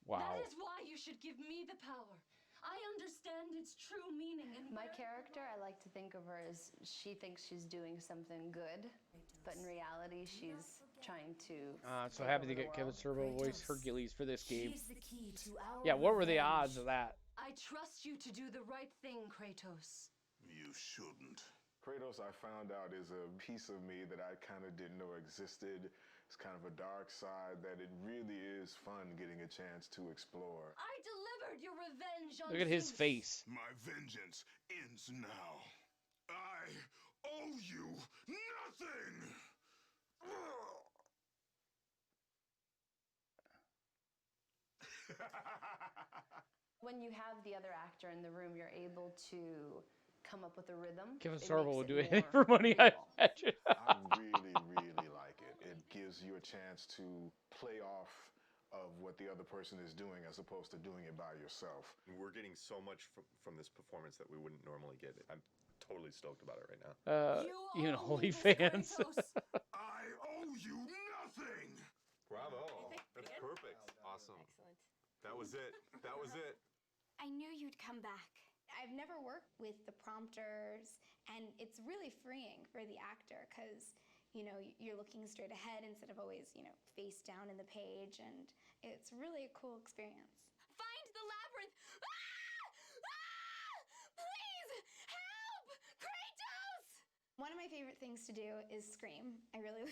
Wow. That is why you should give me the power. I understand its true meaning and My character, I like to think of her as she thinks she's doing something good, but in reality, she's trying to. So happy to get Kevin Servo voice Hercules for this game. She's the key to our Yeah, what were the revenge. odds of that? I trust you to do the right thing, Kratos. You shouldn't. Kratos, I found out, is a piece of me that I kind of didn't know existed. It's kind of a dark side that it really is fun getting a chance to explore. I deliver earned your revenge on Look at his Zeus. face. My vengeance ends now. I owe you nothing! When you have the other actor in the room, you're able to come up with a rhythm. Kevin It Sorbo makes will it do anything more for money, I real. imagine. I really like it. It gives you a chance to play off of what the other person is doing as opposed to doing it by yourself. We're getting so much from this performance that we wouldn't normally get. I'm totally stoked about it right now. You know, OnlyFans. I owe you nothing! Bravo. That's perfect. Awesome. Excellent. That was it. That was it. I knew you'd come back. I've never worked with the prompters, and it's really freeing for the actor because, you know, you're looking straight ahead instead of always, you know, face down in the page, and it's really a cool experience. Find the labyrinth! Please help! Kratos! One of my favorite things to do is scream. I really,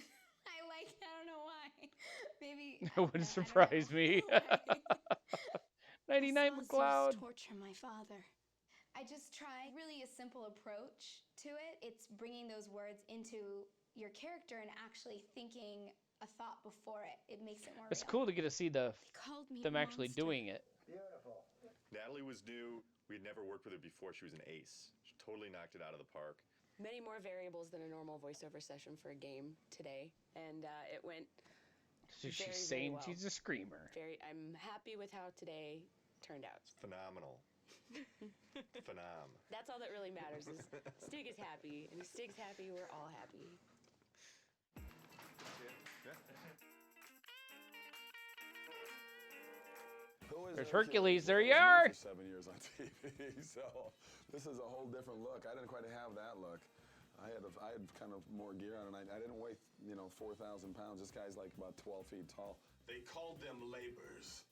I don't know why. Maybe. That wouldn't surprise me. 99 McLeod. Zeus torture my father. I just try really a simple approach to it. It's bringing those words into your character and actually thinking a thought before it. It makes it more It's real. cool to get to see them actually monster. doing it. Beautiful. Natalie was new. We had never worked with her before. She was an ace. She totally knocked it out of the park. Many more variables than a normal voiceover session for a game today, and it went So she's very, saying very well. she's a screamer. I'm happy with how today turned out. Phenomenal. Phenom. That's all that really matters is Stig is happy, and if Stig's happy, we're all happy. There's Hercules. There you are. For 7 years on TV, so this is a whole different look. I didn't quite have that look. I had kind of more gear on, and I didn't weigh 4,000 pounds. This guy's like about 12 feet tall. They called them labors.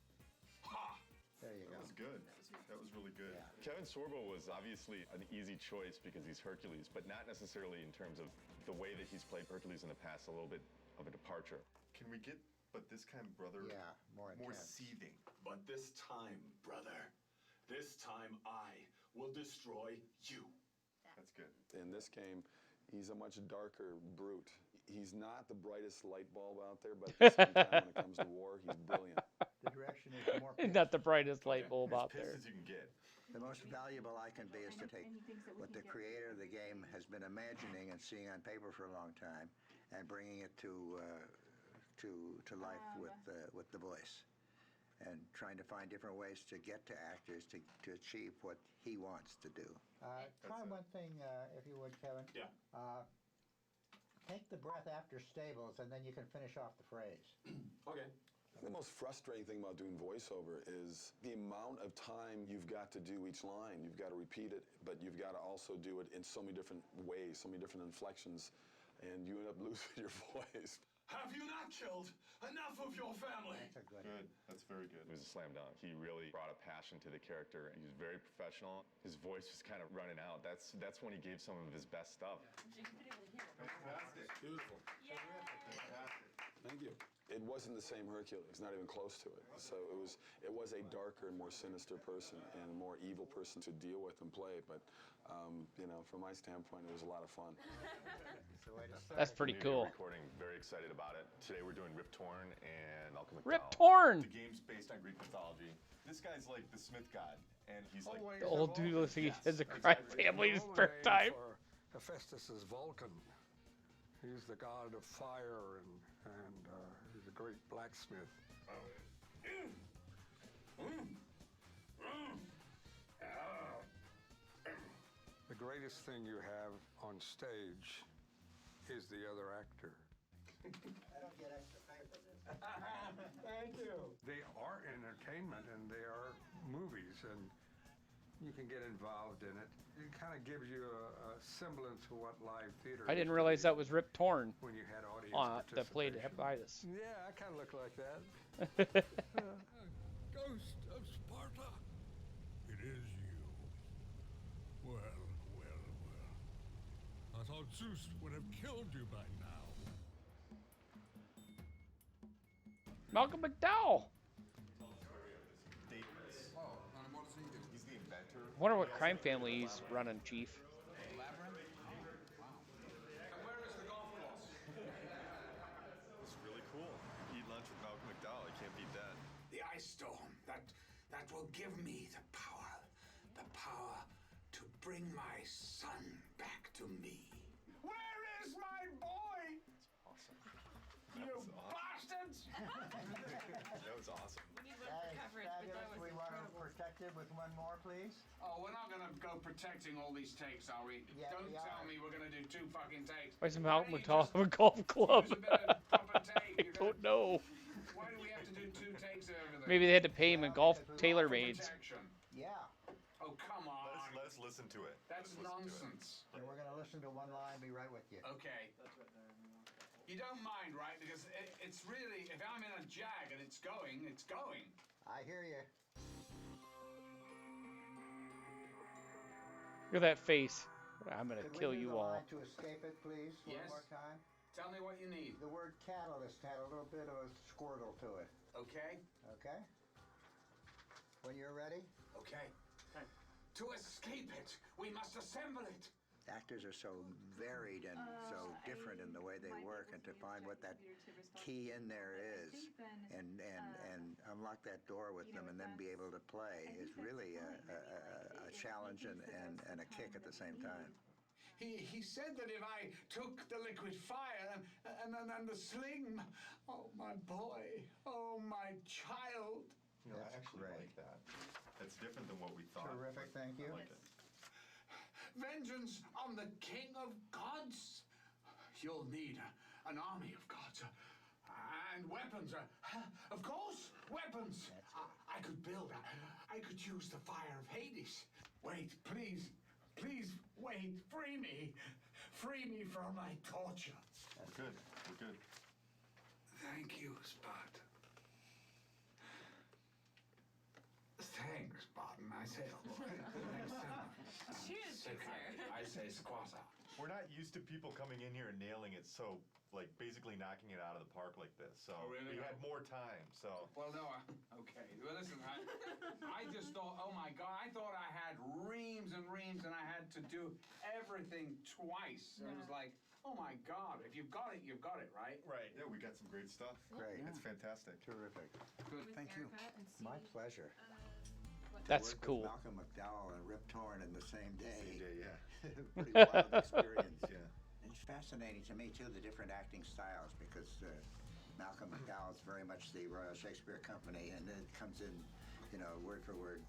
Ha! There you go. That was good. That was really good. Yeah. Kevin Sorbo was obviously an easy choice because he's Hercules, but not necessarily in terms of the way that he's played Hercules in the past, a little bit of a departure. Can we get, but this kind of brother, more seething? But this time, brother, this time I will destroy you. That's good. In this game, he's a much darker brute. He's not the brightest light bulb out there, but at the same time, when it comes to war, he's brilliant. The direction is more Not the brightest light bulb out there. As you can get. The most valuable I can be is to take what the creator of the game has been imagining and seeing on paper for a long time, and bringing it to life with the voice, and trying to find different ways to get to actors to achieve what he wants to do. Try one thing, if you would, Kevin. Yeah. Take the breath after stables, and then you can finish off the phrase. Okay. The most frustrating thing about doing voiceover is the amount of time you've got to do each line. You've got to repeat it, but you've got to also do it in so many different ways, so many different inflections, and you end up losing your voice. Have you not killed enough of your family? That's Good. That's very good. It was a slam dunk. He really brought a passion to the character. He was very professional. His voice was kind of running out. That's when he gave some of his best stuff. Fantastic. Beautiful. Fantastic. Thank you. It wasn't the same Hercules, not even close to it. So it was a darker and more sinister person and a more evil person to deal with and play. But from my standpoint, it was a lot of fun. That's pretty cool. Recording, very excited about it. Today we're doing Rip Torn and Malcolm McDowell. Rip Torn. The game's based on Greek mythology. This guy's like the Smith god, and he's like The old dude looks like he has a crime family in his spare time. Hephaestus' Vulcan. He's the god of fire and he's a great blacksmith. The greatest thing you have on stage is the other actor. I don't get extra pay for this. Thank you. They are entertainment and they are movies, and you can get involved in it. It kind of gives you a semblance of what live theater I didn't used to realize be that was Rip Torn. when you had audience That played participation. Hephaestus. Yeah, I kind of look like that. Ghost of Sparta. It is you. Well. I thought Zeus would have killed you by now. Malcolm McDowell. database. Oh, no. I wonder what crime family he's running, Chief. It's really cool. Eat lunch with Malcolm McDowell. I can't beat that. The ice storm. That will give me the power. The power to bring my son back to me. Where is my boy? Awesome. You bastards! That was awesome. Fabulous. We want to protect it with one more, please. Oh, we're not gonna go protecting all these takes, are we? Yeah, Don't we tell are. me we're gonna do 2 fucking takes. Why does Malcolm McDowell have a golf club? I don't know. Why do we have to do 2 takes over there? Maybe they had to pay him in golf tailor-mades. Yeah. Oh, come on. Let's listen to it. That's nonsense. And we're going to listen to one line, be right with you. Okay. You don't mind, right? Because it's really, if I'm in a jag and it's going, it's going. I hear you. Look at that face. I'm gonna Could kill we do you the all. line to escape it, please? Yes. One more time. Tell me what you need. The word catalyst had a little bit of a squirtle to it. Okay? Okay? When you're ready? Okay. To escape it, we must assemble it. Actors are so varied and so different in the way they work, and to find what that key in there is and unlock that door with them and then be able to play is really a challenge and a kick at the same time. He said that if I took the liquid fire and the sling, oh my boy, oh my child. You know, I actually like that. That's different than what we thought. Terrific, thank you. I like it. Vengeance on the king of gods. You'll need an army of gods. And weapons. Of course, weapons. I could build. I could use the fire of Hades. Wait, please. Please, wait. Free me. Free me from my torture. We're good. We're good. Thank you, Spot. Thanks, Barton. I say, Cheers, sir. I say squatter. We're not used to people coming in here and nailing it so, like, basically knocking it out of the park like this. So really? we had more time, so. Well, no, okay. Well, listen, I just thought, oh my God, I thought I had reams and reams and I had to do everything twice. It was like, oh my God, if you've got it, you've got it, right? Right. Yeah, we got some great stuff. Great. It's fantastic. Terrific. Good. Thank you. My pleasure. That's To work cool. with Malcolm McDowell and Rip Torn in the same day. Same day, yeah. Pretty wild experience. Yeah. And it's fascinating to me, too, the different acting styles, because Malcolm McDowell is very much the Royal Shakespeare Company, and it comes in, you know, word for word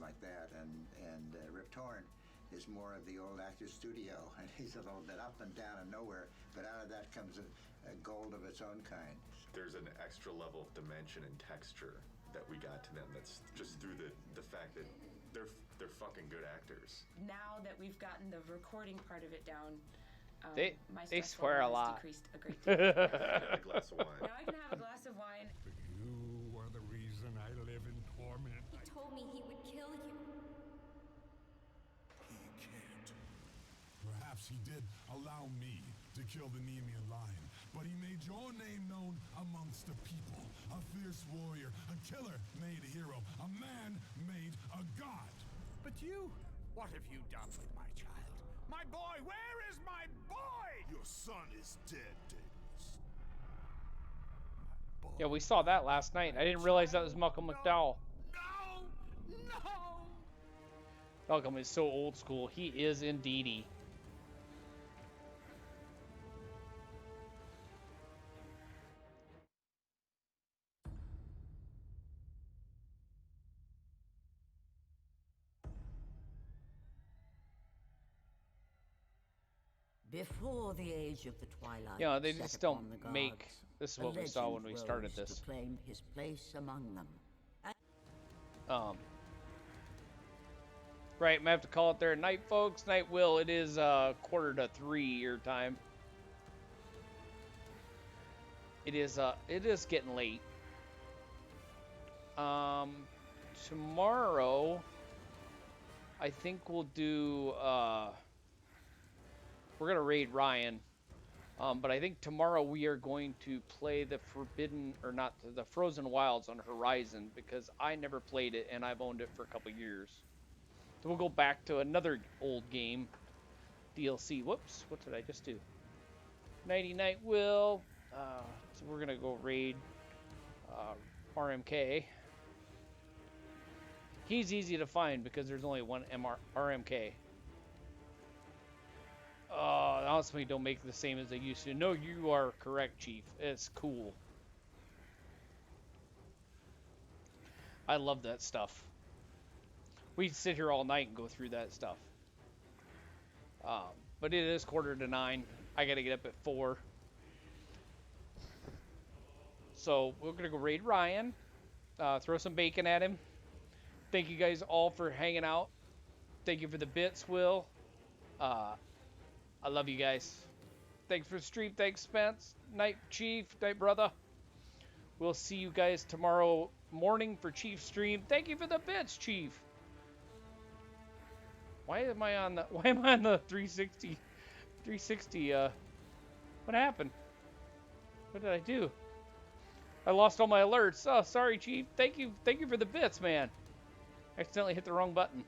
like that. And Rip Torn is more of the old actor's studio, and he's a little bit up and down and nowhere, but out of that comes a gold of its own kind. There's an extra level of dimension and texture that we got to them. That's just through the fact that they're fucking good actors. Now that we've gotten the recording part of it down, my They stress swear a level has lot. decreased a great deal. A glass of wine. Now I can have a glass of wine. You are the reason I live in torment. He told me he would kill you. He can't. Perhaps he did allow me to kill the Nemean lion, but he made your name known amongst the people. A fierce warrior, a killer made a hero, a man made a god. But you, what have you done with my child? My boy, where is my boy? Your son is dead, Daedalus. Yeah, we saw that last night. I didn't realize that was Malcolm McDowell. No! Malcolm is so old school. He is indeedy. Before the age of the twilight, Yeah, they set just upon don't the make. gods, This is a what we saw when legend we started rose this. to claim his place among them. Right, I'm gonna have to call it there at night, folks. Night will. It is 2:45 your time. It is getting late. Tomorrow, I think we'll do. We're gonna raid Ryan. But I think tomorrow we are going to play the the Frozen Wilds on Horizon, because I never played it and I've owned it for a couple years. Then we'll go back to another old game. DLC. Whoops. What did I just do? Nighty Night Will. So we're going to go raid RMK. He's easy to find because there's only one RMK. Honestly, don't make it the same as they used to. No, you are correct, Chief. It's cool. I love that stuff. We'd sit here all night and go through that stuff. But it is 8:45. I gotta get up at 4. So we're gonna go raid Ryan. Throw some bacon at him. Thank you guys all for hanging out. Thank you for the bits, Will. I love you guys. Thanks for the stream. Thanks, Spence. Night, Chief. Night, brother. We'll see you guys tomorrow morning for Chief stream. Thank you for the bits, Chief. Why am I on the 360? 360. What happened? What did I do? I lost all my alerts. Oh, sorry, Chief. Thank you for the bits, man. I accidentally hit the wrong button.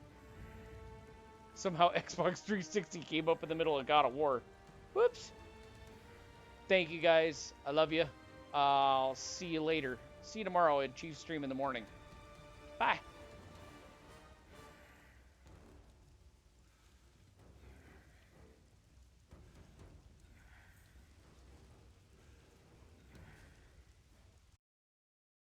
Somehow Xbox 360 came up in the middle of God of War. Whoops. Thank you guys. I love you. I'll see you later. See you tomorrow at Chief stream in the morning. Bye.